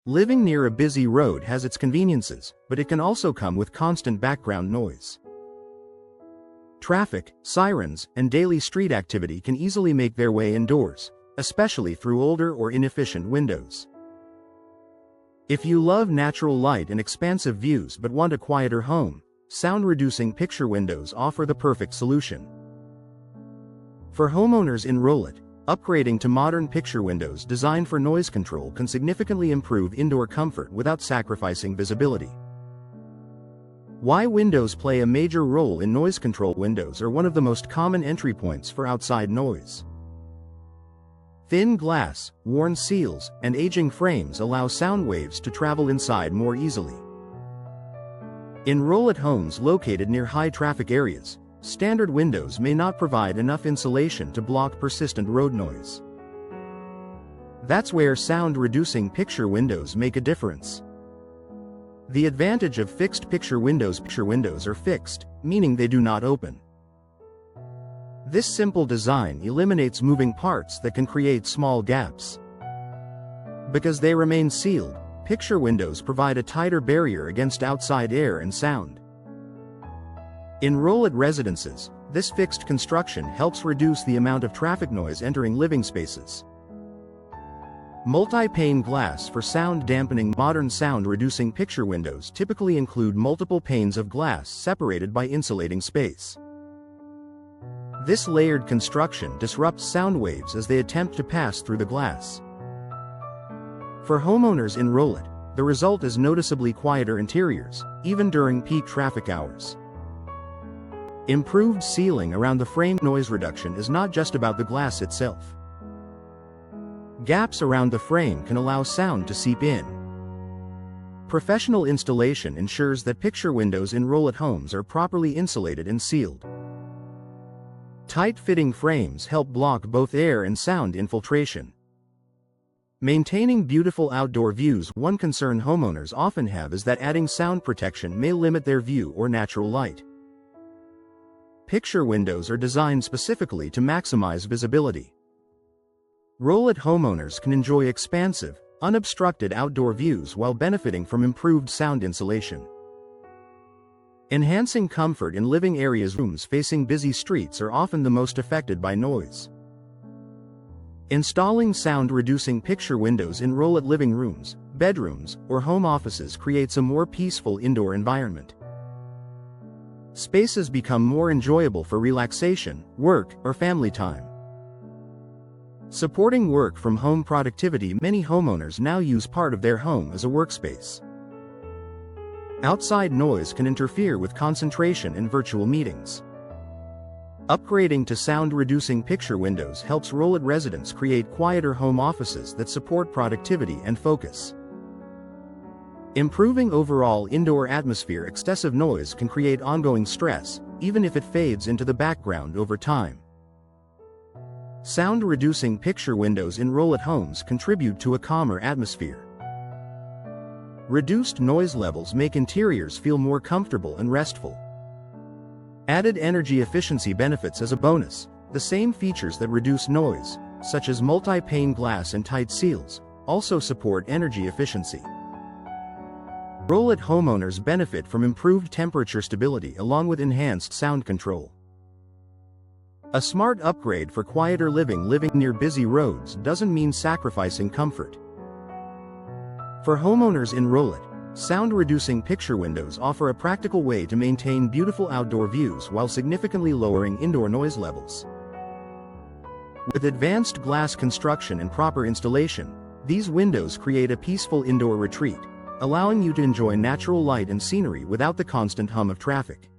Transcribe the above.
Living near a busy road has its conveniences, but it can also come with constant background noise. Traffic, sirens, and daily street activity can easily make their way indoors, especially through older or inefficient windows. If you love natural light and expansive views but want a quieter home, sound-reducing picture windows offer the perfect solution. For homeowners in Rowlett, upgrading to modern picture windows designed for noise control can significantly improve indoor comfort without sacrificing visibility. Why windows play a major role in noise control. Windows are one of the most common entry points for outside noise. Thin glass, worn seals, and aging frames allow sound waves to travel inside more easily. In Rowlett homes located near high-traffic areas, standard windows may not provide enough insulation to block persistent road noise. That's where sound-reducing picture windows make a difference. The advantage of fixed picture windows are fixed, meaning they do not open. This simple design eliminates moving parts that can create small gaps. Because they remain sealed, picture windows provide a tighter barrier against outside air and sound. In Rowlett residences, this fixed construction helps reduce the amount of traffic noise entering living spaces. Multi-pane glass for sound dampening. Modern sound-reducing picture windows typically include multiple panes of glass separated by insulating space. This layered construction disrupts sound waves as they attempt to pass through the glass. For homeowners in Rowlett, the result is noticeably quieter interiors, even during peak traffic hours. Improved sealing around the frame. Noise reduction is not just about the glass itself. Gaps around the frame can allow sound to seep in. Professional installation ensures that picture windows in Rowlett homes are properly insulated and sealed. Tight-fitting frames help block both air and sound infiltration. Maintaining beautiful outdoor views. One concern homeowners often have is that adding sound protection may limit their view or natural light. Picture windows are designed specifically to maximize visibility. Rowlett homeowners can enjoy expansive, unobstructed outdoor views while benefiting from improved sound insulation. Enhancing comfort in living areas. Rooms facing busy streets are often the most affected by noise. Installing sound-reducing picture windows in Rowlett living rooms, bedrooms, or home offices creates a more peaceful indoor environment. Spaces become more enjoyable for relaxation, work, or family time. Supporting work from home productivity. Many homeowners now use part of their home as a workspace. Outside noise can interfere with concentration in virtual meetings. Upgrading to sound-reducing picture windows helps Rowlett residents create quieter home offices that support productivity and focus. Improving overall indoor atmosphere. Excessive noise can create ongoing stress, even if it fades into the background over time. Sound-reducing picture windows in Rowlett homes contribute to a calmer atmosphere. Reduced noise levels make interiors feel more comfortable and restful. Added energy efficiency benefits as a bonus. The same features that reduce noise, such as multi-pane glass and tight seals, also support energy efficiency. Rowlett homeowners benefit from improved temperature stability along with enhanced sound control. A smart upgrade for quieter living. Living near busy roads doesn't mean sacrificing comfort. For homeowners in Rowlett, sound-reducing picture windows offer a practical way to maintain beautiful outdoor views while significantly lowering indoor noise levels. With advanced glass construction and proper installation, these windows create a peaceful indoor retreat, allowing you to enjoy natural light and scenery without the constant hum of traffic.